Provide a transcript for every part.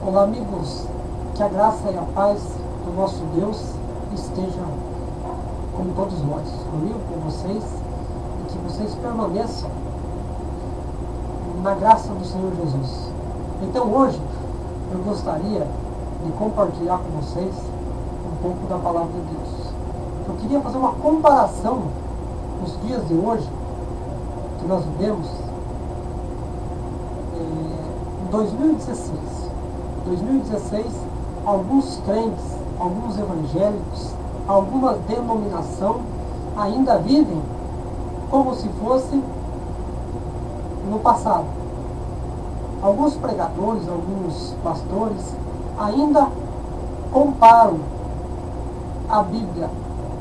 Olá, amigos, que a graça e a paz do nosso Deus esteja com todos nós, comigo, com vocês, e que vocês permaneçam na graça do Senhor Jesus. Então hoje eu gostaria de compartilhar com vocês um pouco da palavra de Deus. Eu queria fazer uma comparação nos dias de hoje que nós vivemos em 2016, alguns crentes, alguns evangélicos, alguma denominação ainda vivem como se fosse no passado. Alguns pregadores, alguns pastores ainda comparam a Bíblia,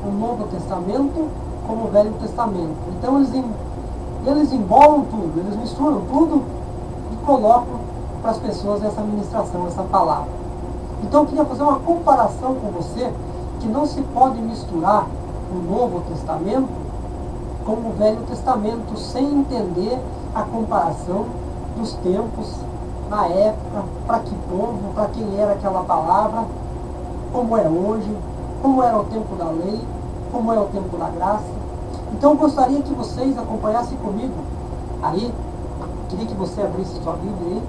o Novo Testamento, como o Velho Testamento. Então eles embolam tudo, eles misturam tudo e colocam para as pessoas essa ministração, essa palavra. Então eu queria fazer uma comparação com você, que não se pode misturar o Novo Testamento com o Velho Testamento sem entender a comparação dos tempos, na época, para que povo, para quem era aquela palavra, como é hoje, como era o tempo da lei, como é o tempo da graça. Então eu gostaria que vocês acompanhassem comigo aí, queria que você abrisse sua Bíblia aí,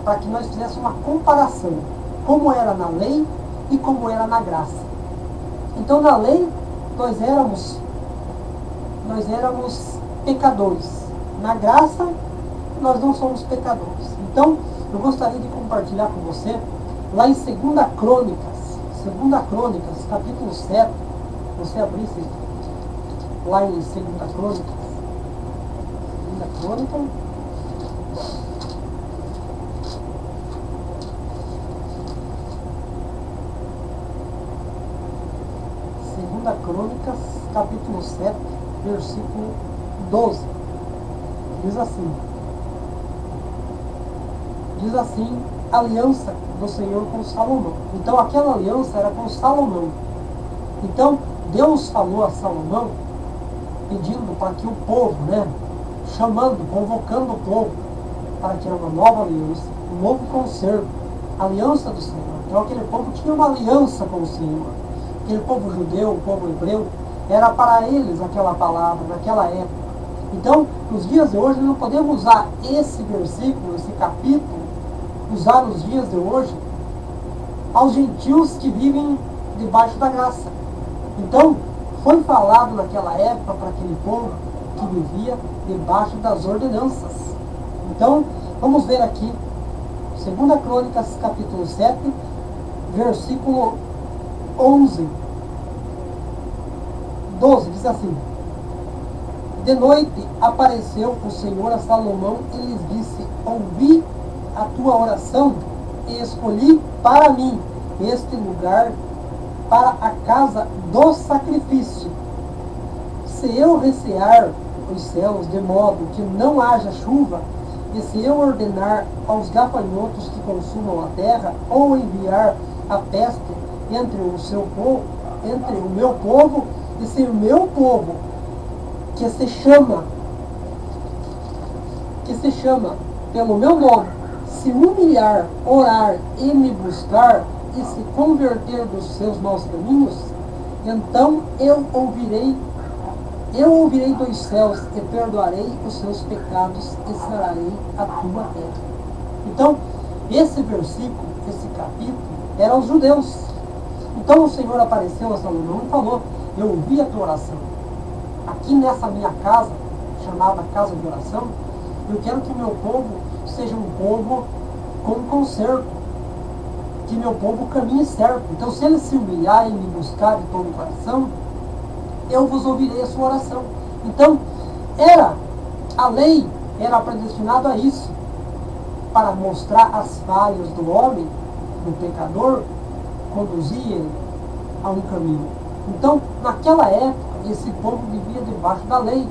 para que nós fizéssemos uma comparação, como era na lei e como era na graça. Então na lei nós éramos pecadores, na graça nós não somos pecadores. Então eu gostaria de compartilhar com você lá em 2 Crônicas, capítulo 7, você abrisse lá em 2 Crônicas, 2 Crônica, Crônicas, capítulo 7, versículo 12. Diz assim, a aliança do Senhor com Salomão. Então aquela aliança era com Salomão. Então Deus falou a Salomão, pedindo para que o povo, chamando, convocando o povo, para que era uma nova aliança, um novo concerto, a aliança do Senhor. Então aquele povo tinha uma aliança com o Senhor. Aquele povo judeu, o povo hebreu, era para eles aquela palavra, naquela época. Então, nos dias de hoje, não podemos usar esse versículo, esse capítulo, usar nos dias de hoje, aos gentios que vivem debaixo da graça. Então, foi falado naquela época para aquele povo que vivia debaixo das ordenanças. Então, vamos ver aqui, 2 Crônicas, capítulo 7, versículo 12, diz assim: de noite apareceu o Senhor a Salomão e lhes disse: ouvi a tua oração e escolhi para mim este lugar para a casa do sacrifício. Se eu recear os céus de modo que não haja chuva, e se eu ordenar aos gafanhotos que consumam a terra, ou enviar a peste entre o meu povo, e se o meu povo, que se chama pelo meu nome, se humilhar, orar e me buscar, e se converter dos seus maus caminhos, então eu ouvirei dos céus e perdoarei os seus pecados e sararei a tua terra. Então, esse versículo, esse capítulo, era aos judeus. Então o Senhor apareceu a Salomão e falou: eu ouvi a tua oração. Aqui nessa minha casa, chamada casa de oração, eu quero que meu povo seja um povo com conserto, que meu povo caminhe certo. Então se eles se humilharem e me buscarem de todo o coração, eu vos ouvirei a sua oração. Então, a lei era predestinada a isso, para mostrar as falhas do homem, do pecador, conduzir ele a um caminho. Então, naquela época, esse povo vivia debaixo da lei.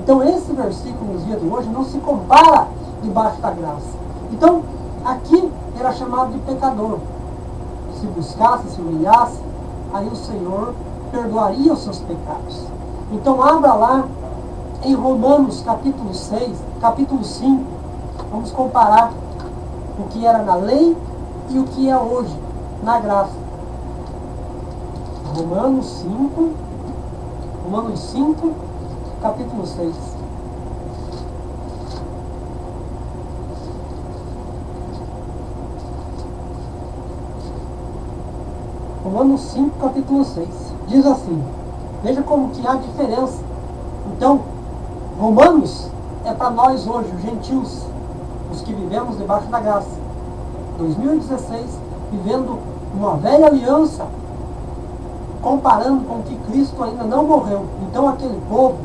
Então, esse versículo nos dias de hoje não se compara debaixo da graça. Então, aqui era chamado de pecador. Se buscasse, se humilhasse, aí o Senhor perdoaria os seus pecados. Então, abra lá em Romanos capítulo 6, capítulo 5. Vamos comparar o que era na lei e o que é hoje, na graça. Romanos 5, capítulo 6. Romanos 5, capítulo 6. Diz assim, veja como que há diferença. Então, Romanos é para nós hoje, os gentios, os que vivemos debaixo da graça. 2016, vivendo uma velha aliança, comparando com que Cristo ainda não morreu. Então aquele povo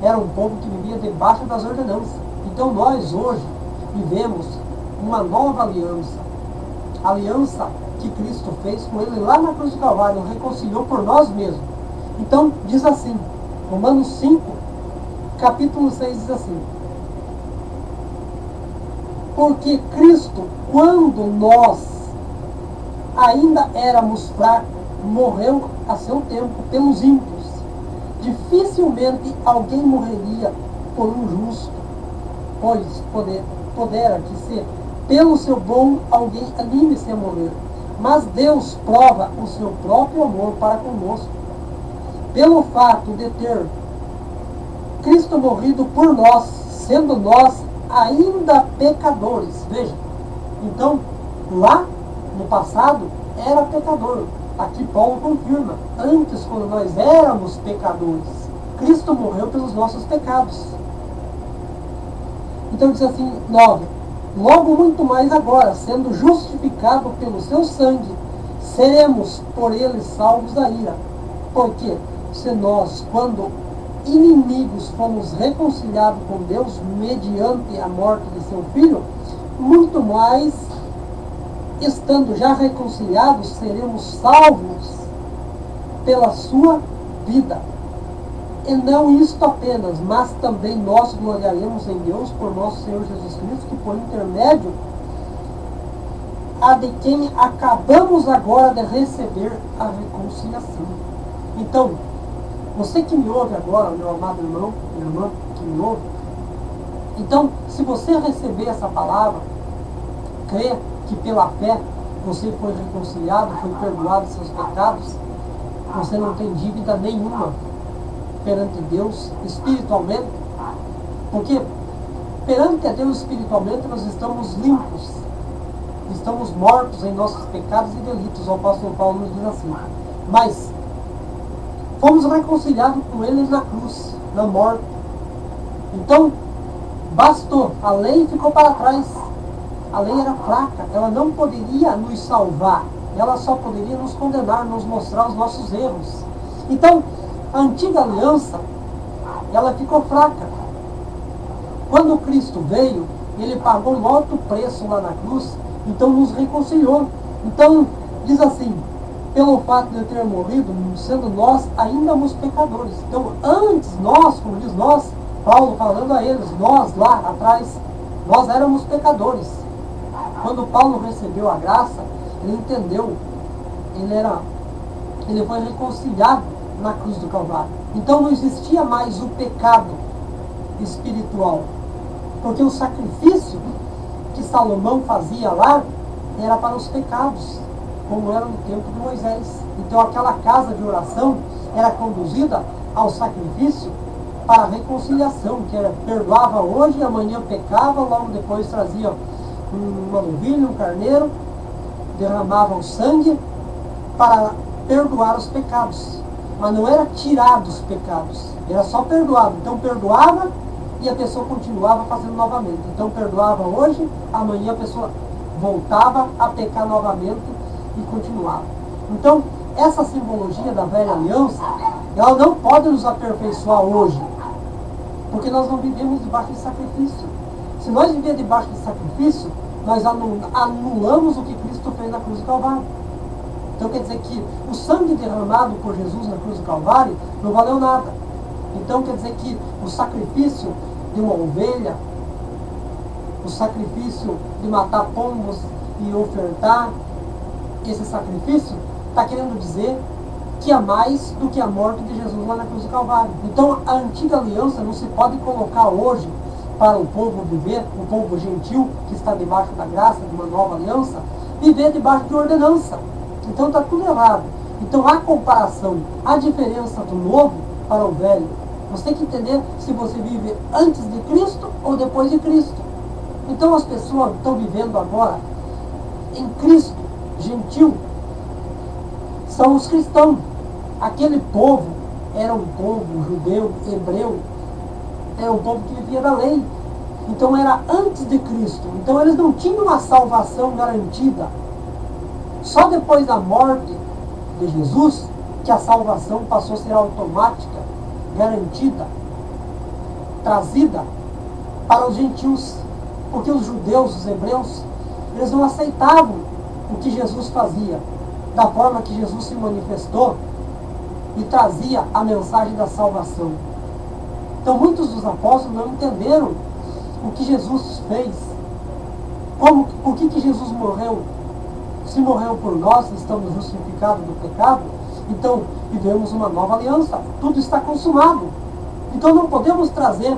era um povo que vivia debaixo das ordenanças. Então nós hoje vivemos uma nova aliança. A aliança que Cristo fez com ele lá na cruz do Calvário, reconciliou por nós mesmos. Então diz assim, Romanos 5, capítulo 6 diz assim, porque Cristo, quando nós ainda éramos fracos, morreu a seu tempo pelos ímpios. Dificilmente alguém morreria por um justo, pois podera que ser pelo seu bom alguém anime-se a morrer. Mas Deus prova o seu próprio amor para conosco, pelo fato de ter Cristo morrido por nós, sendo nós ainda pecadores. Veja, então, lá no passado era pecador. Aqui Paulo confirma, antes quando nós éramos pecadores, Cristo morreu pelos nossos pecados. Então diz assim, 9, logo muito mais agora, sendo justificado pelo seu sangue, seremos por ele salvos da ira. Porque se nós, quando inimigos, fomos reconciliados com Deus mediante a morte de seu Filho, muito mais, estando já reconciliados, seremos salvos pela sua vida. E não isto apenas, mas também nós gloriaremos em Deus por nosso Senhor Jesus Cristo, que por intermédio a de quem acabamos agora de receber a reconciliação. Então, você que me ouve agora, meu amado irmão, minha irmã que me ouve, então, se você receber essa palavra, crê que pela fé você foi reconciliado, foi perdoado dos seus pecados, você não tem dívida nenhuma perante Deus espiritualmente, porque perante a Deus espiritualmente nós estamos limpos, estamos mortos em nossos pecados e delitos. O apóstolo Paulo nos diz assim, mas fomos reconciliados com ele na cruz, na morte. Então bastou, a lei ficou para trás. A lei era fraca, ela não poderia nos salvar, ela só poderia nos condenar, nos mostrar os nossos erros. Então, a antiga aliança, ela ficou fraca. Quando Cristo veio, ele pagou um alto preço lá na cruz, então nos reconciliou. Então, diz assim, pelo fato de ter morrido, sendo nós ainda os pecadores. Então, antes nós, como diz nós, Paulo falando a eles, nós lá atrás, nós éramos pecadores. Quando Paulo recebeu a graça, ele entendeu, ele foi reconciliado na cruz do Calvário. Então não existia mais o pecado espiritual, porque o sacrifício que Salomão fazia lá era para os pecados, como era no tempo de Moisés. Então aquela casa de oração era conduzida ao sacrifício para a reconciliação, que era perdoava hoje, amanhã pecava, logo depois trazia uma novilha, um carneiro, derramava o sangue para perdoar os pecados. Mas não era tirar dos pecados, era só perdoado. Então perdoava e a pessoa continuava fazendo novamente. Então perdoava hoje, amanhã a pessoa voltava a pecar novamente e continuava. Então essa simbologia da velha aliança, ela não pode nos aperfeiçoar hoje, porque nós não vivemos debaixo de sacrifício. Se nós vivemos debaixo de sacrifício, nós anulamos o que Cristo fez na cruz do Calvário. Então quer dizer que o sangue derramado por Jesus na cruz do Calvário não valeu nada. Então quer dizer que o sacrifício de uma ovelha, o sacrifício de matar pombos e ofertar, esse sacrifício está querendo dizer que é mais do que a morte de Jesus lá na cruz do Calvário. Então a antiga aliança não se pode colocar hoje para o povo viver, o povo gentil que está debaixo da graça de uma nova aliança, viver debaixo de ordenança. Então está tudo errado. Então há comparação, há diferença do novo para o velho. Você tem que entender se você vive antes de Cristo ou depois de Cristo. Então as pessoas estão vivendo agora em Cristo, gentil, são os cristãos. Aquele povo era um povo judeu, hebreu, era um povo que vivia da lei. Então era antes de Cristo. Então eles não tinham uma salvação garantida. Só depois da morte de Jesus que a salvação passou a ser automática, garantida, trazida para os gentios. Porque os judeus, os hebreus, eles não aceitavam o que Jesus fazia, da forma que Jesus se manifestou e trazia a mensagem da salvação. Então muitos dos apóstolos não entenderam o que Jesus fez, por que Jesus morreu. Se morreu por nós, estamos justificados do pecado, então vivemos uma nova aliança, tudo está consumado. Então não podemos trazer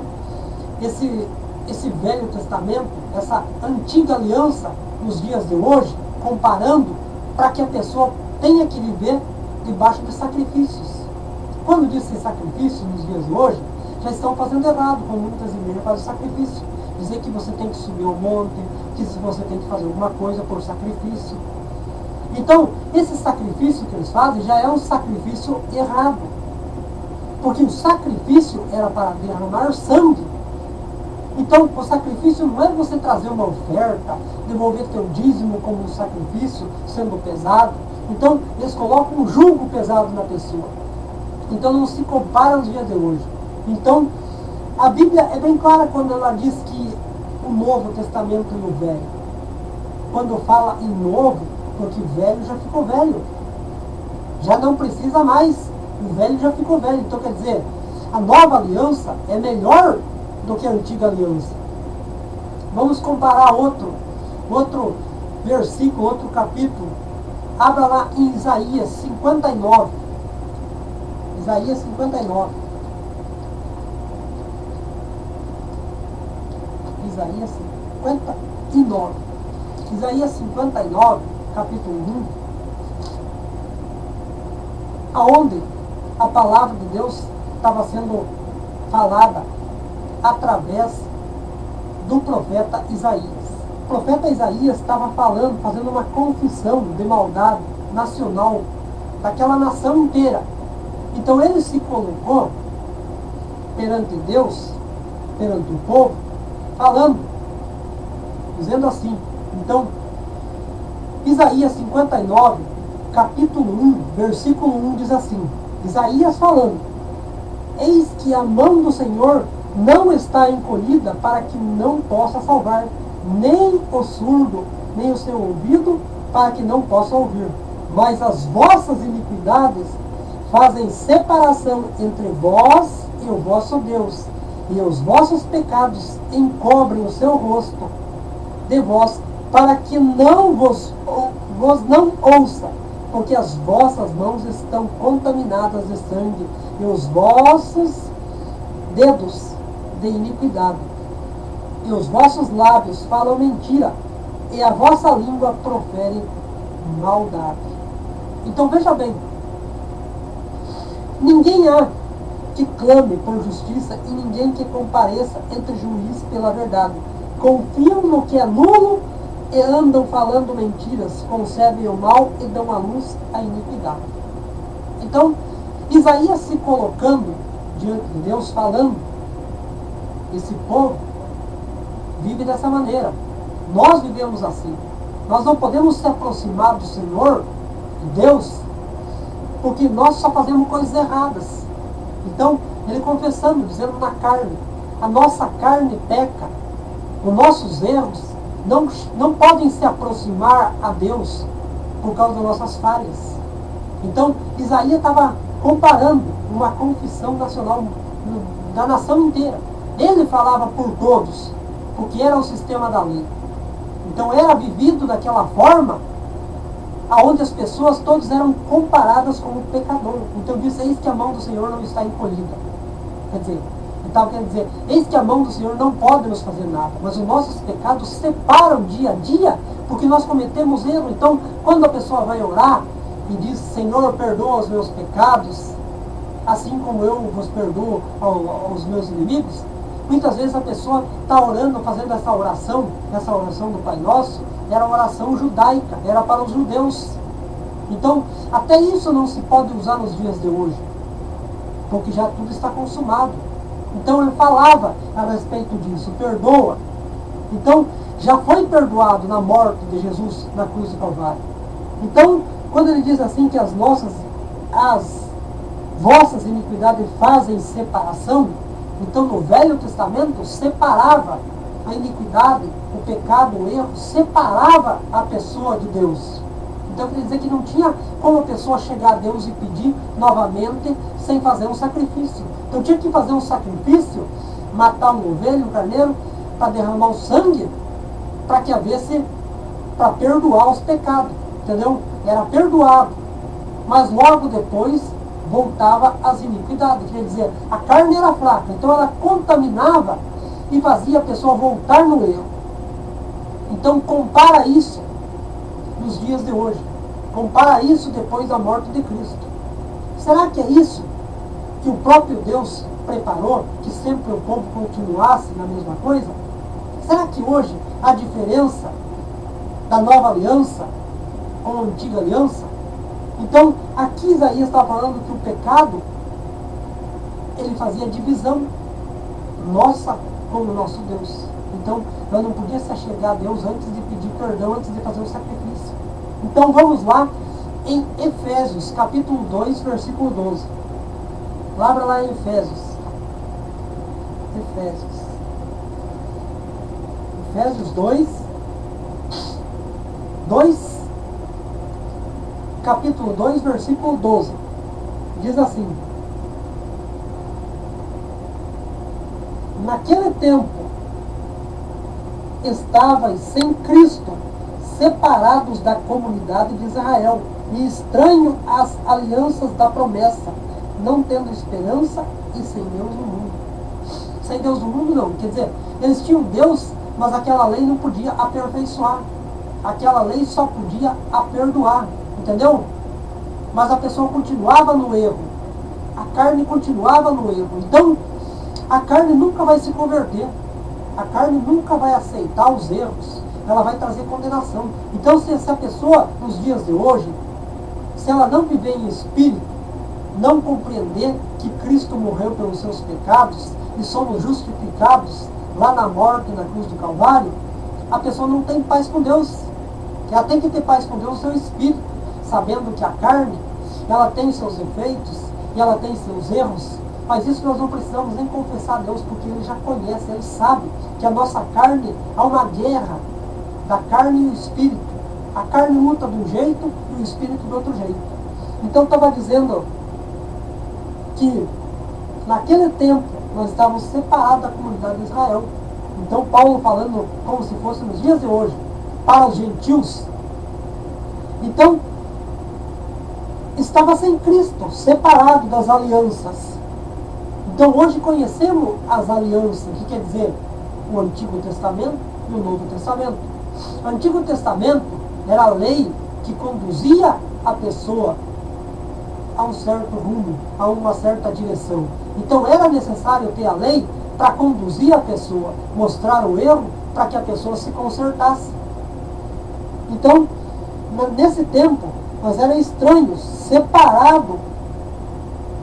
esse Velho Testamento, essa antiga aliança nos dias de hoje, comparando, para que a pessoa tenha que viver debaixo de sacrifícios. Quando dizem sacrifício nos dias de hoje, já estão fazendo errado, como muitas igrejas fazem sacrifício. Dizer que você tem que subir ao monte, que você tem que fazer alguma coisa por sacrifício. Então, esse sacrifício que eles fazem já é um sacrifício errado. Porque o sacrifício era para derramar sangue. Então, o sacrifício não é você trazer uma oferta, devolver teu dízimo como um sacrifício, sendo pesado. Então, eles colocam um jugo pesado na pessoa. Então, não se compara aos dias de hoje. Então, a Bíblia é bem clara quando ela diz que o Novo Testamento e o Velho. Quando fala em novo, porque velho já ficou velho. Já não precisa mais. O velho já ficou velho. Então, quer dizer, a nova aliança é melhor do que a antiga aliança. Vamos comparar outro versículo, outro capítulo. Abra lá em Isaías 59. Isaías 59. Isaías 59. Isaías 59, capítulo 1. Aonde a palavra de Deus estava sendo falada através do profeta Isaías. O profeta Isaías estava falando, fazendo uma confissão de maldade nacional daquela nação inteira. Então ele se colocou perante Deus, perante o povo, falando, dizendo assim. Então, Isaías 59, capítulo 1, versículo 1 diz assim, Isaías falando, eis que a mão do Senhor não está encolhida para que não possa salvar, nem o surdo, nem o seu ouvido para que não possa ouvir. Mas as vossas iniquidades fazem separação entre vós e o vosso Deus, e os vossos pecados encobrem o seu rosto de vós, para que não vos não ouça, porque as vossas mãos estão contaminadas de sangue, e os vossos dedos de iniquidade, e os vossos lábios falam mentira, e a vossa língua profere maldade. Então veja bem, ninguém há que clame por justiça e ninguém que compareça entre juiz pela verdade. Confiam no que é nulo e andam falando mentiras, concebem o mal e dão à luz a iniquidade. Então, Isaías se colocando diante de Deus, falando, esse povo vive dessa maneira. Nós vivemos assim. Nós não podemos se aproximar do Senhor, de Deus, porque nós só fazemos coisas erradas. Então, ele confessando, dizendo na carne, a nossa carne peca, os nossos erros não podem se aproximar a Deus por causa das nossas falhas. Então, Isaías estava comparando uma confissão nacional da nação inteira. Ele falava por todos, porque era o sistema da lei. Então, era vivido daquela forma aonde as pessoas todas eram comparadas como pecador. Então disse, eis que a mão do Senhor não está encolhida. Quer dizer, eis que a mão do Senhor não pode nos fazer nada, mas os nossos pecados separam dia a dia, porque nós cometemos erro. Então, quando a pessoa vai orar e diz, Senhor, perdoa os meus pecados, assim como eu vos perdoo aos meus inimigos, muitas vezes a pessoa está orando, fazendo essa oração do Pai Nosso, era uma oração judaica, era para os judeus. Então, até isso não se pode usar nos dias de hoje, porque já tudo está consumado. Então ele falava a respeito disso, perdoa. Então, já foi perdoado na morte de Jesus na cruz do Calvário. Então, quando ele diz assim que as vossas iniquidades fazem separação, então no Velho Testamento separava a iniquidade, o pecado, o erro, separava a pessoa de Deus. Então quer dizer que não tinha como a pessoa chegar a Deus e pedir novamente sem fazer um sacrifício. Então tinha que fazer um sacrifício, matar um ovelho, um carneiro, para derramar o sangue, para que havesse, para perdoar os pecados, entendeu? Era perdoado, mas logo depois voltava às iniquidades, quer dizer, a carne era fraca, então ela contaminava e fazia a pessoa voltar no erro. Então compara isso nos dias de hoje, compara isso depois da morte de Cristo. Será que é isso que o próprio Deus preparou, que sempre o povo continuasse na mesma coisa? Será que hoje a diferença da nova aliança com a antiga aliança? Então, aqui Isaías está falando que o pecado, ele fazia divisão nossa com o nosso Deus. Então, nós não podíamos se achegar a Deus antes de pedir perdão, antes de fazer o sacrifício. Então, vamos lá em Efésios, capítulo 2, versículo 12. Abra lá em Efésios. Efésios 2, capítulo 2, versículo 12. Diz assim: naquele tempo estavais sem Cristo, separados da comunidade de Israel, e estranho às alianças da promessa, não tendo esperança e sem Deus no mundo. Sem Deus no mundo não, quer dizer, eles tinham Deus, mas aquela lei não podia aperfeiçoar. Aquela lei só podia aperdoar, entendeu? Mas a pessoa continuava no erro. A carne continuava no erro. Então, a carne nunca vai se converter. A carne nunca vai aceitar os erros. Ela vai trazer condenação. Então, se essa pessoa, nos dias de hoje, se ela não viver em espírito, não compreender que Cristo morreu pelos seus pecados e somos justificados lá na morte, na cruz do Calvário, a pessoa não tem paz com Deus. Ela tem que ter paz com Deus no seu espírito, sabendo que a carne, ela tem seus efeitos e ela tem seus erros, mas isso nós não precisamos nem confessar a Deus, porque Ele já conhece, Ele sabe que a nossa carne, há uma guerra da carne e o espírito. A carne luta de um jeito e o espírito de outro jeito. Então estava dizendo que naquele tempo nós estávamos separados da comunidade de Israel. Então Paulo falando como se fosse nos dias de hoje, para os gentios. Então, estava sem Cristo, separado das alianças. Então hoje conhecemos as alianças, que quer dizer o Antigo Testamento e o Novo Testamento. O Antigo Testamento era a lei que conduzia a pessoa a um certo rumo, a uma certa direção. Então era necessário ter a lei para conduzir a pessoa, mostrar o erro para que a pessoa se consertasse. Então, nesse tempo, nós éramos estranhos, separados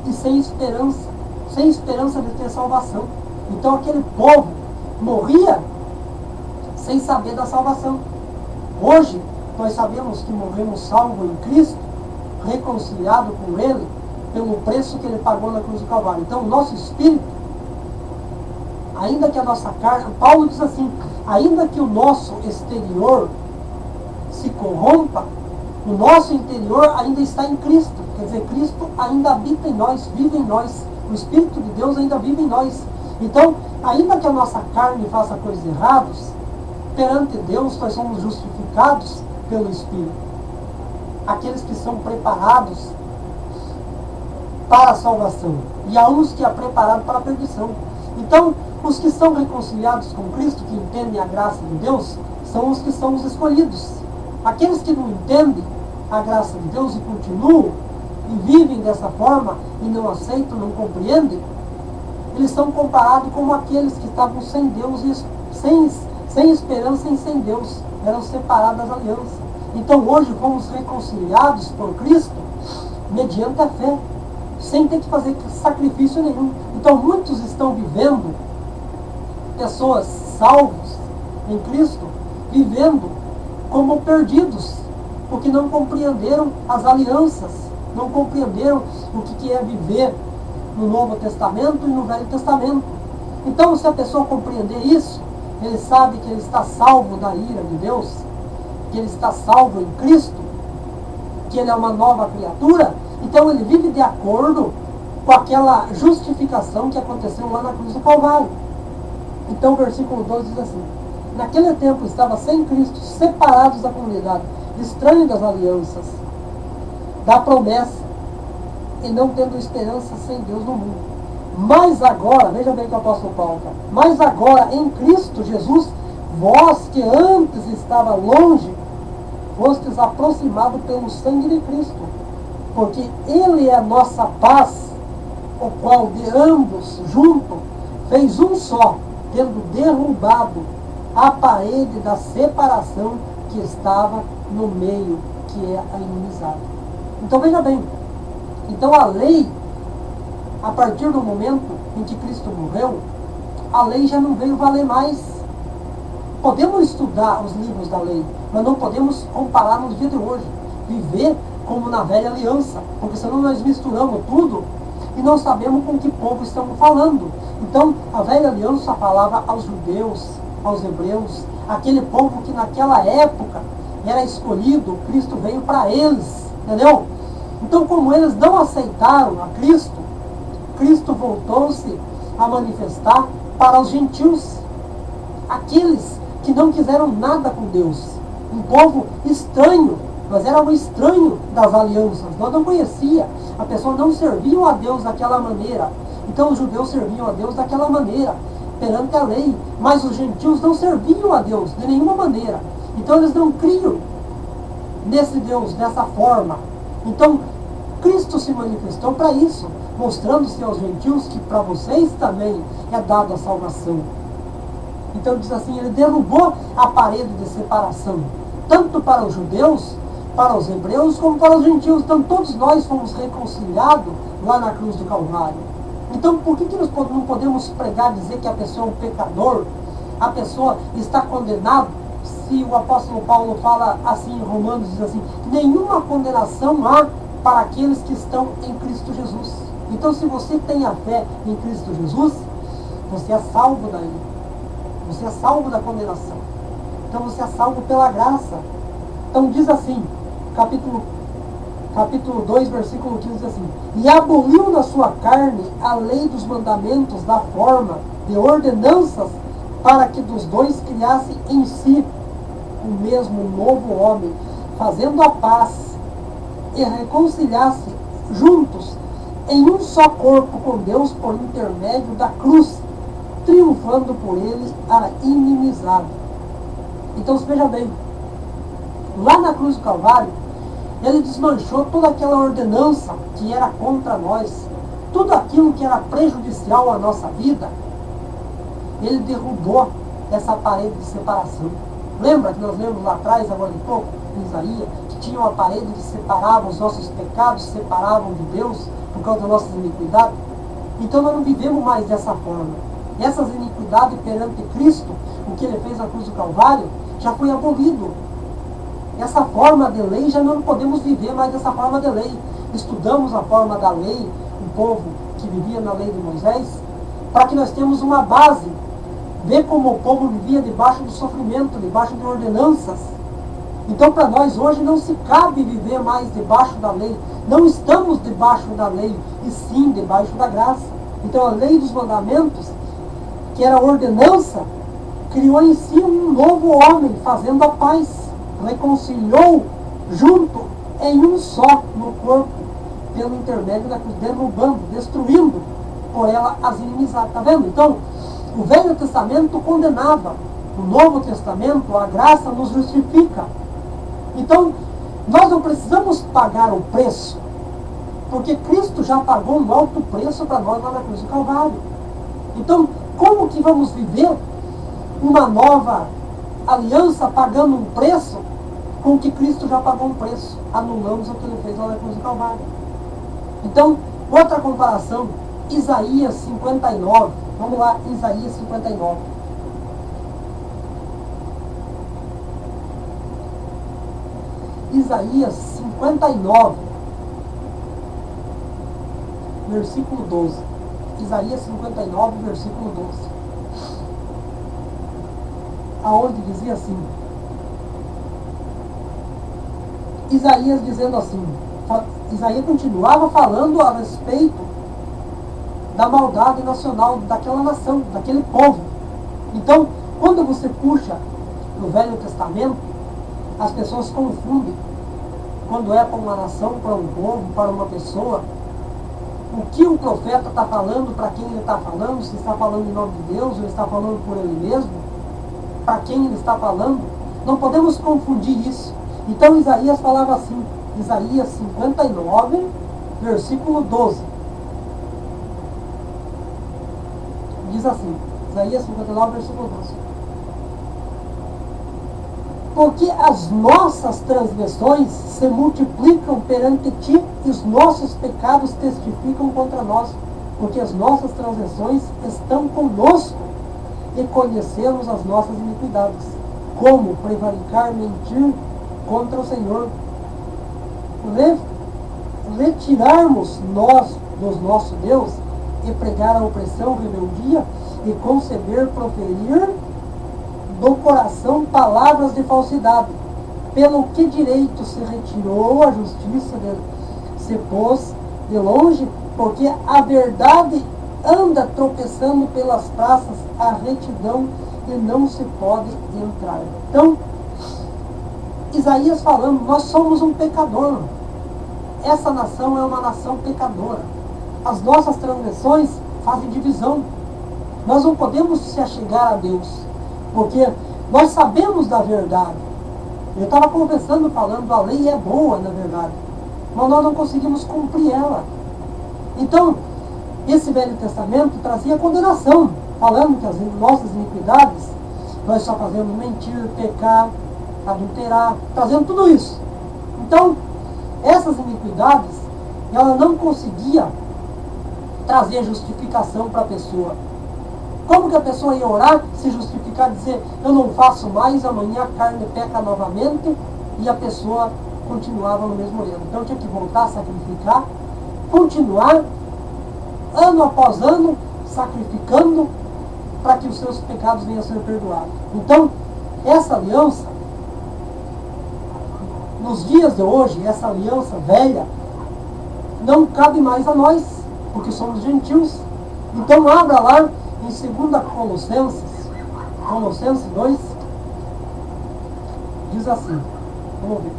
e sem esperança de ter salvação. Então aquele povo morria sem saber da salvação. Hoje, nós sabemos que morremos salvos em Cristo, reconciliado com Ele, pelo preço que Ele pagou na cruz do Calvário. Então, o nosso espírito, ainda que a nossa carne, Paulo diz assim, ainda que o nosso exterior se corrompa, o nosso interior ainda está em Cristo. Quer dizer, Cristo ainda habita em nós, vive em nós. O Espírito de Deus ainda vive em nós. Então, ainda que a nossa carne faça coisas erradas, perante Deus nós somos justificados pelo Espírito. Aqueles que são preparados para a salvação. E há uns que é preparado para a perdição. Então, os que são reconciliados com Cristo, que entendem a graça de Deus, são os que são os escolhidos. Aqueles que não entendem a graça de Deus e continuam e vivem dessa forma e não aceitam, não compreendem, eles são comparados como aqueles que estavam sem Deus e sem esperança e sem Deus, eram separados das alianças. Então hoje fomos reconciliados por Cristo mediante a fé, sem ter que fazer sacrifício nenhum. Então muitos estão vivendo, pessoas salvos em Cristo, vivendo como perdidos, porque não compreenderam as alianças, não compreenderam o que é viver no Novo Testamento e no Velho Testamento. Então, se a pessoa compreender isso, ele sabe que ele está salvo da ira de Deus, que ele está salvo em Cristo, que ele é uma nova criatura, então ele vive de acordo com aquela justificação que aconteceu lá na cruz do Calvário. Então o versículo 12 diz assim: naquele tempo estava sem Cristo, separados da comunidade, estranhos das alianças, da promessa, e não tendo esperança sem Deus no mundo. Mas agora, veja bem o que o apóstolo Paulo fala, mas agora em Cristo Jesus, vós que antes estava longe, fostes aproximados pelo sangue de Cristo, porque Ele é a nossa paz, o qual de ambos junto fez um só, tendo derrubado a parede da separação que estava no meio, que é a inimizade. Então veja bem, então a lei, a partir do momento em que Cristo morreu, a lei já não veio valer mais. Podemos estudar os livros da lei, mas não podemos comparar nos dias de hoje, viver como na velha aliança, porque senão nós misturamos tudo e não sabemos com que povo estamos falando. Então a velha aliança falava aos judeus, aos hebreus, aquele povo que naquela época era escolhido, Cristo veio para eles, entendeu? Então, como eles não aceitaram a Cristo, Cristo voltou-se a manifestar para os gentios, aqueles que não quiseram nada com Deus, um povo estranho. Nós éramos estranhos das alianças, nós não conhecia, a pessoa não servia a Deus daquela maneira. Então os judeus serviam a Deus daquela maneira, perante a lei, mas os gentios não serviam a Deus de nenhuma maneira. Então eles não criam nesse Deus, dessa forma. Então Cristo se manifestou para isso, mostrando-se aos gentios que para vocês também é dada a salvação. Então diz assim, ele derrubou a parede de separação, tanto para os judeus, para os hebreus, como para os gentios. Então todos nós fomos reconciliados lá na cruz do Calvário. Então por que nós não podemos pregar, dizer que a pessoa é um pecador, a pessoa está condenada? Se o apóstolo Paulo fala assim em Romanos, diz assim, nenhuma condenação há para aqueles que estão em Cristo Jesus. Então se você tem a fé em Cristo Jesus, você é salvo da ira, você é salvo da condenação. Então você é salvo pela graça. Então diz assim, capítulo 2, versículo 15, diz assim, e aboliu na sua carne a lei dos mandamentos da forma de ordenanças, para que dos dois criasse em si o mesmo novo homem, fazendo a paz e reconciliasse juntos em um só corpo com Deus por intermédio da cruz, triunfando por ele a inimizade. Então veja bem, lá na cruz do Calvário, ele desmanchou toda aquela ordenança que era contra nós, tudo aquilo que era prejudicial à nossa vida. Ele derrubou essa parede de separação. Lembra que nós lemos lá atrás, agora de pouco, em Isaías, que tinha uma parede que separava os nossos pecados, separavam de Deus por causa das nossas iniquidades? Então nós não vivemos mais dessa forma. Essas iniquidades perante Cristo, o que ele fez na cruz do Calvário, já foi abolido. Essa forma de lei já não podemos viver mais dessa forma de lei. Estudamos a forma da lei, o povo que vivia na lei de Moisés, para que nós tenhamos uma base. Ver como o povo vivia debaixo do sofrimento, debaixo de ordenanças. Então para nós hoje não se cabe viver mais debaixo da lei. Não estamos debaixo da lei, e sim debaixo da graça. Então a lei dos mandamentos, que era ordenança, criou em si um novo homem, fazendo a paz. Reconciliou junto em um só no corpo, pelo intermédio da cruz, derrubando, destruindo por ela as inimizades. Está vendo? Então, o Velho Testamento condenava, no Novo Testamento, a graça nos justifica. Então, nós não precisamos pagar o preço, porque Cristo já pagou um alto preço para nós lá na cruz do Calvário. Então, como que vamos viver uma nova aliança pagando um preço com que Cristo já pagou um preço? Anulamos o que ele fez lá na cruz do Calvário. Então, outra comparação, Isaías 59. Vamos lá, Isaías 59. Isaías 59, versículo 12. Isaías 59, versículo 12. Aonde dizia assim, Isaías dizendo assim, Isaías continuava falando a respeito da maldade nacional daquela nação, daquele povo. Então, quando você puxa no Velho Testamento, as pessoas confundem quando é para uma nação, para um povo, para uma pessoa, o que o profeta está falando, para quem ele está falando, se está falando em nome de Deus, ou está falando por ele mesmo, para quem ele está falando. Não podemos confundir isso. Então Isaías falava assim, Isaías 59, versículo 12. Diz assim, Isaías 59, versículo 12. Porque as nossas transgressões se multiplicam perante ti e os nossos pecados testificam contra nós. Porque as nossas transgressões estão conosco e conhecemos as nossas iniquidades. Como prevaricar, mentir contra o Senhor? Retirarmos nós do nosso Deus e pregar a opressão, rebeldia e conceber, proferir do coração palavras de falsidade. Pelo que direito se retirou a justiça, se pôs de longe, porque a verdade anda tropeçando pelas praças, a retidão e não se pode entrar. Então, Isaías falando, nós somos um pecador. Essa nação é uma nação pecadora. As nossas transgressões fazem divisão. Nós não podemos se achegar a Deus, porque nós sabemos da verdade. Eu estava conversando, falando, a lei é boa, na verdade, mas nós não conseguimos cumprir ela. Então, esse Velho Testamento trazia condenação, falando que as nossas iniquidades, nós só fazemos mentir, pecar, adulterar, trazendo tudo isso. Então, essas iniquidades, ela não conseguia trazer justificação para a pessoa. Como que a pessoa ia orar, se justificar, dizer, eu não faço mais, amanhã a carne peca novamente, e a pessoa continuava no mesmo erro. Então tinha que voltar a sacrificar, continuar, ano após ano, sacrificando, para que os seus pecados venham a ser perdoados. Então, essa aliança, nos dias de hoje, essa aliança velha, não cabe mais a nós, porque somos gentios. Então abra lá em 2 Colossenses 2, diz assim, vamos ver.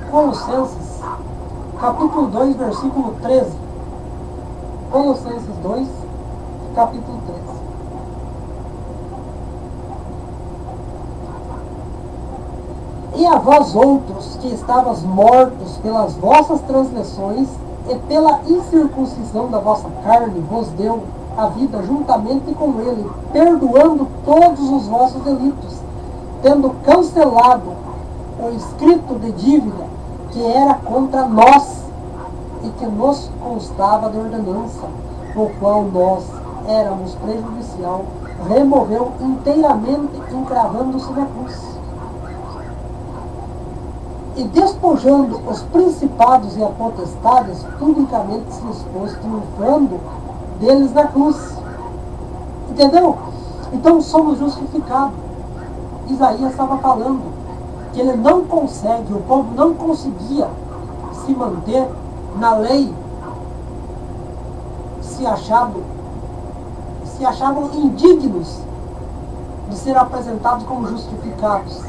Colossenses, capítulo 2, versículo 13. Colossenses 2, capítulo 13. E a vós outros, que estavas mortos pelas vossas transgressões e pela incircuncisão da vossa carne, vos deu a vida juntamente com ele, perdoando todos os vossos delitos, tendo cancelado o escrito de dívida que era contra nós e que nos constava de ordenança, o qual nós éramos prejudicial, removeu inteiramente, encravando-se na cruz. E despojando os principados e a potestades, publicamente se expôs, triunfando deles na cruz. Entendeu? Então somos justificados. Isaías estava falando que ele não consegue, o povo não conseguia se manter na lei, se achavam indignos de ser apresentados como justificados.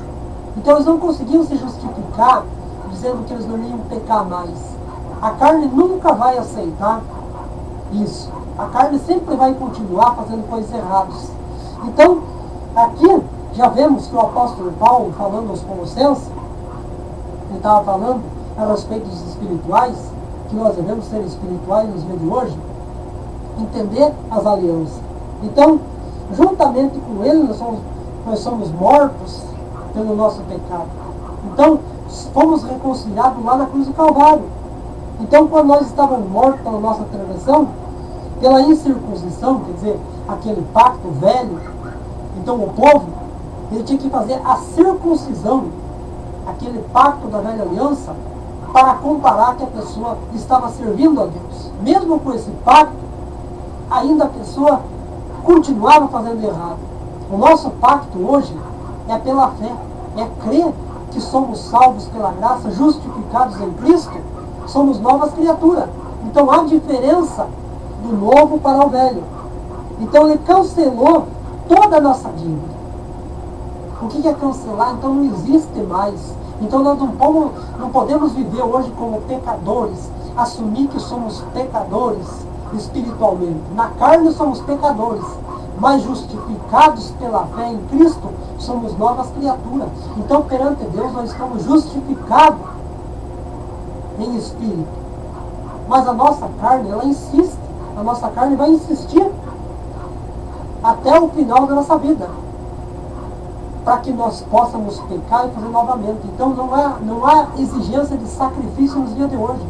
Então eles não conseguiam se justificar dizendo que eles não iam pecar mais. A carne nunca vai aceitar isso. A carne sempre vai continuar fazendo coisas erradas. Então, aqui já vemos que o apóstolo Paulo, falando aos Colossenses, ele estava falando a respeito dos espirituais, que nós devemos ser espirituais nos dias de hoje, entender as alianças. Então, juntamente com ele, nós somos mortos pelo nosso pecado. Então, fomos reconciliados lá na cruz do Calvário. Então, quando nós estávamos mortos pela nossa transgressão, pela incircuncisão, quer dizer, aquele pacto velho, então o povo, ele tinha que fazer a circuncisão, aquele pacto da velha aliança, para comparar que a pessoa estava servindo a Deus. Mesmo com esse pacto, ainda a pessoa continuava fazendo errado. O nosso pacto hoje é pela fé, é crer que somos salvos pela graça, justificados em Cristo, somos novas criaturas. Então há diferença do novo para o velho. Então ele cancelou toda a nossa dívida. O que é cancelar? Então não existe mais. Então nós não podemos viver hoje como pecadores, assumir que somos pecadores espiritualmente. Na carne somos pecadores, mas justificados pela fé em Cristo, somos novas criaturas. Então perante Deus nós estamos justificados em espírito. Mas a nossa carne, ela insiste. A nossa carne vai insistir até o final da nossa vida, para que nós possamos pecar e fazer novamente. Então não há exigência de sacrifício nos dias de hoje.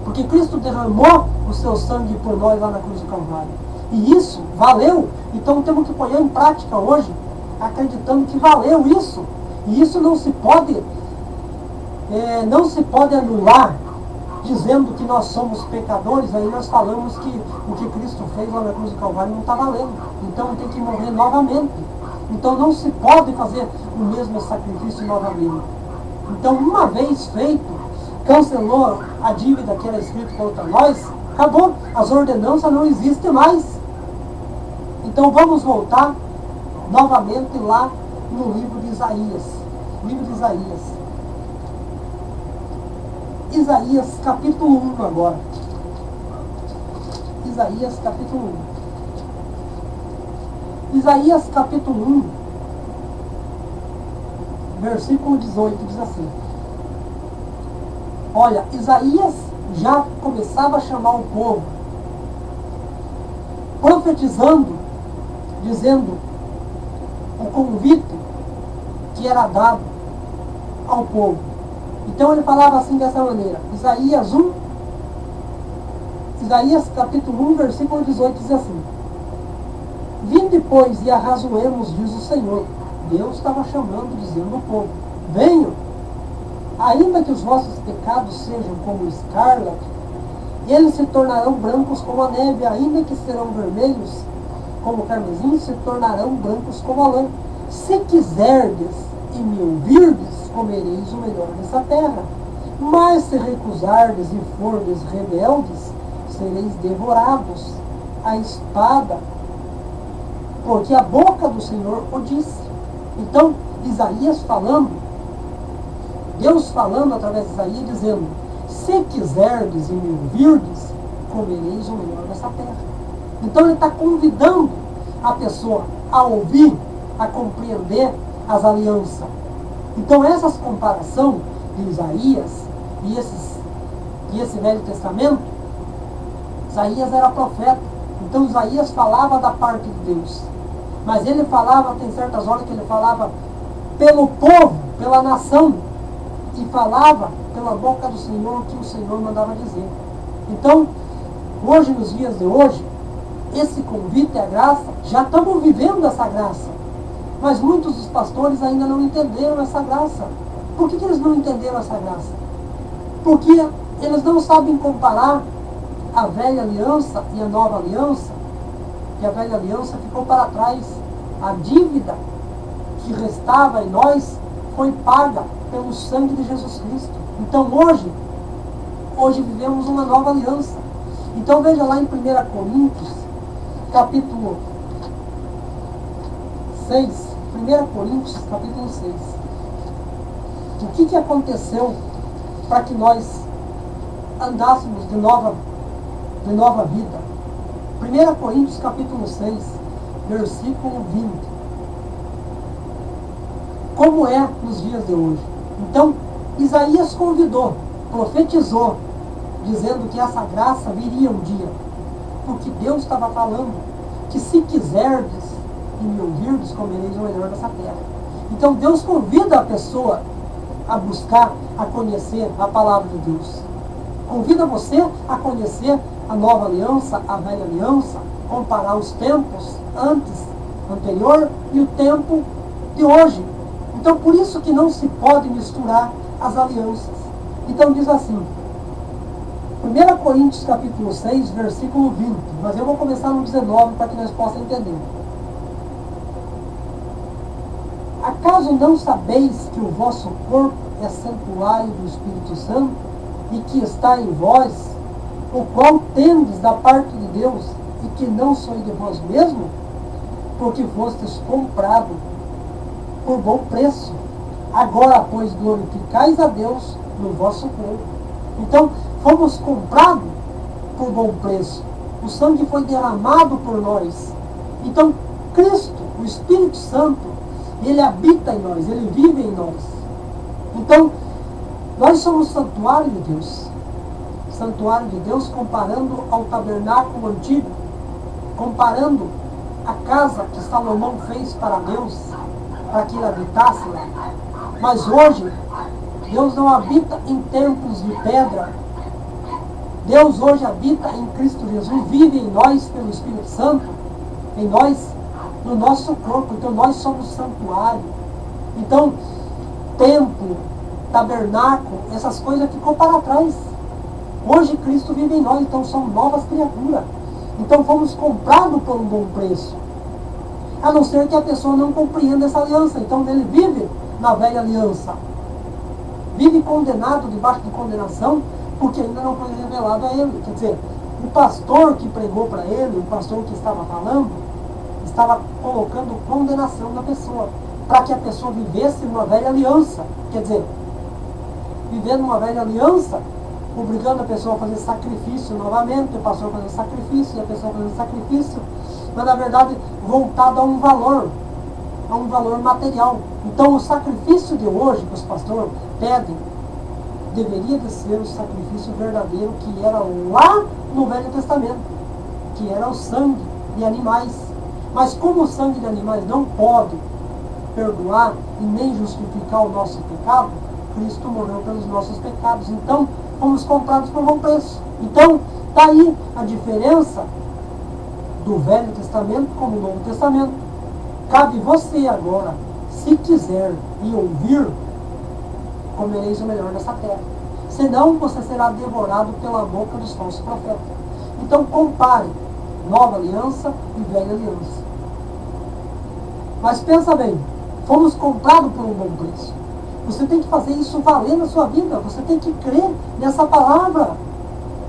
Porque Cristo derramou o seu sangue por nós lá na cruz do Calvário. E isso valeu. Então temos que pôr em prática hoje, acreditando que valeu isso. E isso não se pode anular, dizendo que nós somos pecadores. Aí nós falamos que o que Cristo fez lá na cruz do Calvário não está valendo. Então tem que morrer novamente. Então não se pode fazer o mesmo sacrifício novamente. Então, uma vez feito, cancelou a dívida que era escrita contra nós, acabou. As ordenanças não existem mais. Então vamos voltar novamente lá no livro de Isaías. Livro de Isaías. Isaías capítulo 1 agora. Isaías capítulo 1. Isaías capítulo 1, versículo 18, diz assim. Olha, Isaías já começava a chamar o povo, profetizando, dizendo o convite que era dado ao povo. Então ele falava assim dessa maneira. Isaías capítulo 1, versículo 18 diz assim: Vinde, pois, e arrazoemos, diz o Senhor. Deus estava chamando, dizendo ao povo: venham, ainda que os vossos pecados sejam como escarlate, eles se tornarão brancos como a neve, ainda que serão vermelhos como o carmesim, se tornarão brancos como a lã. Se quiserdes e me ouvirdes, comereis o melhor dessa terra. Mas se recusardes e fordes rebeldes, sereis devorados à espada, porque a boca do Senhor o disse. Então, Isaías falando, Deus falando através de Isaías, dizendo: se quiserdes e me ouvirdes, comereis o melhor dessa terra. Então ele está convidando a pessoa a ouvir, a compreender as alianças. Então essas comparações de Isaías e esse Velho Testamento, Isaías era profeta. Então Isaías falava da parte de Deus. Mas ele falava, tem certas horas que ele falava pelo povo, pela nação, e falava pela boca do Senhor o que o Senhor mandava dizer. Então, hoje, nos dias de hoje, esse convite à graça, já estamos vivendo essa graça. Mas muitos dos pastores ainda não entenderam essa graça. Por que eles não entenderam essa graça? Porque eles não sabem comparar a velha aliança e a nova aliança. Que a velha aliança ficou para trás. A dívida que restava em nós foi paga pelo sangue de Jesus Cristo. Então hoje vivemos uma nova aliança. Então veja lá em 1 Coríntios, capítulo 6. 1 Coríntios, capítulo 6. O que aconteceu para que nós andássemos de nova vida? 1 Coríntios capítulo 6, versículo 20. Como é nos dias de hoje? Então, Isaías convidou, profetizou, dizendo que essa graça viria um dia. Porque Deus estava falando que se quiserdes e me ouvirdes, comereis o melhor dessa terra. Então Deus convida a pessoa a buscar, a conhecer a palavra de Deus. Convida você a conhecer a nova aliança, a velha aliança, comparar os tempos anterior e o tempo de hoje. Então por isso que não se pode misturar as alianças. Então diz assim, 1 Coríntios capítulo 6, versículo 20. Mas eu vou começar no 19 para que nós possamos entender. Acaso não sabeis que o vosso corpo é santuário do Espírito Santo e que está em vós, o qual tendes da parte de Deus e que não sois de vós mesmo? Porque fostes comprado por bom preço. Agora, pois, glorificais a Deus no vosso corpo. Então, fomos comprados por bom preço. O sangue foi derramado por nós. Então, Cristo, o Espírito Santo, ele habita em nós, ele vive em nós. Então, nós somos santuário de Deus. Santuário de Deus comparando ao tabernáculo antigo, comparando a casa que Salomão fez para Deus, para que ele habitasse lá. Mas hoje, Deus não habita em templos de pedra. Deus hoje habita em Cristo Jesus, vive em nós pelo Espírito Santo, em nós, no nosso corpo. Então nós somos santuário. Então, templo, tabernáculo, essas coisas ficou para trás. Hoje Cristo vive em nós, então somos novas criaturas. Então fomos comprados por um bom preço. A não ser que a pessoa não compreenda essa aliança. Então ele vive na velha aliança. Vive condenado, debaixo de condenação, porque ainda não foi revelado a ele. Quer dizer, o pastor que pregou para ele, o pastor que estava falando, estava colocando condenação na pessoa, para que a pessoa vivesse uma velha aliança. Quer dizer, vivendo uma velha aliança, obrigando a pessoa a fazer sacrifício novamente, o pastor fazendo sacrifício, e a pessoa fazendo sacrifício, mas na verdade voltado a um valor material. Então o sacrifício de hoje que os pastores pedem, deveria de ser o sacrifício verdadeiro que era lá no Velho Testamento, que era o sangue de animais. Mas como o sangue de animais não pode perdoar e nem justificar o nosso pecado, Cristo morreu pelos nossos pecados. Então, fomos comprados por bom preço. Então, está aí a diferença do Velho Testamento com o Novo Testamento. Cabe você agora, se quiser e ouvir, comereis o melhor dessa terra. Senão, você será devorado pela boca dos falsos profetas. Então, compare nova aliança e velha aliança. Mas pensa bem, fomos comprados por um bom preço. Você tem que fazer isso valer na sua vida. Você tem que crer nessa palavra.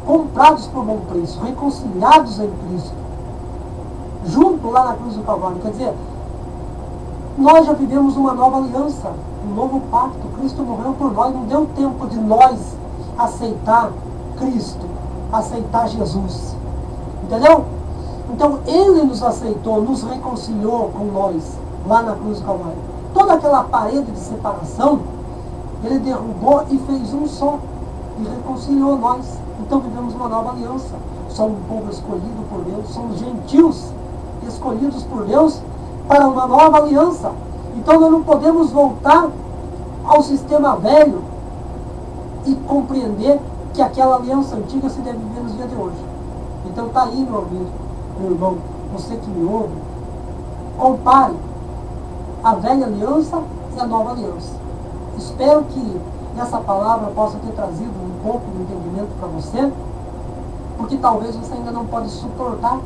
Comprados por bom preço, reconciliados em Cristo, junto lá na cruz do Calvário. Quer dizer, nós já vivemos uma nova aliança, um novo pacto. Cristo morreu por nós. Não deu tempo de nós aceitar Cristo, aceitar Jesus. Entendeu? Então ele nos aceitou, nos reconciliou com nós lá na cruz do Calvário. Toda aquela parede de separação, ele derrubou e fez um só. E reconciliou nós. Então vivemos uma nova aliança. Somos um povo escolhido por Deus, somos gentios escolhidos por Deus para uma nova aliança. Então nós não podemos voltar ao sistema velho e compreender que aquela aliança antiga se deve viver nos dias de hoje. Então está aí, meu amigo, meu irmão, você que me ouve, compare a velha aliança e a nova aliança. Espero que essa palavra possa ter trazido um pouco de entendimento para você, porque talvez você ainda não pode suportar,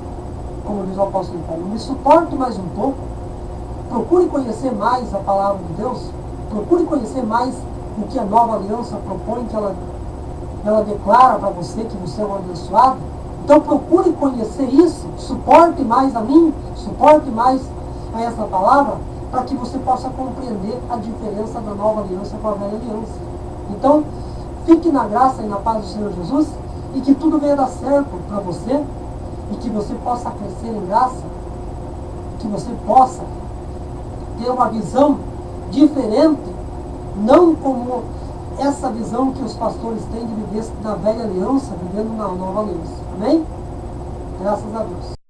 como diz o apóstolo Paulo. Me suporte mais um pouco, procure conhecer mais a palavra de Deus, procure conhecer mais o que a nova aliança propõe, que ela declara para você que você é um abençoado. Então procure conhecer isso, suporte mais a mim, suporte mais a essa palavra, para que você possa compreender a diferença da nova aliança com a velha aliança. Então, fique na graça e na paz do Senhor Jesus, e que tudo venha dar certo para você, e que você possa crescer em graça, que você possa ter uma visão diferente, não como essa visão que os pastores têm de viver na velha aliança, vivendo na nova aliança. Amém? Graças a Deus.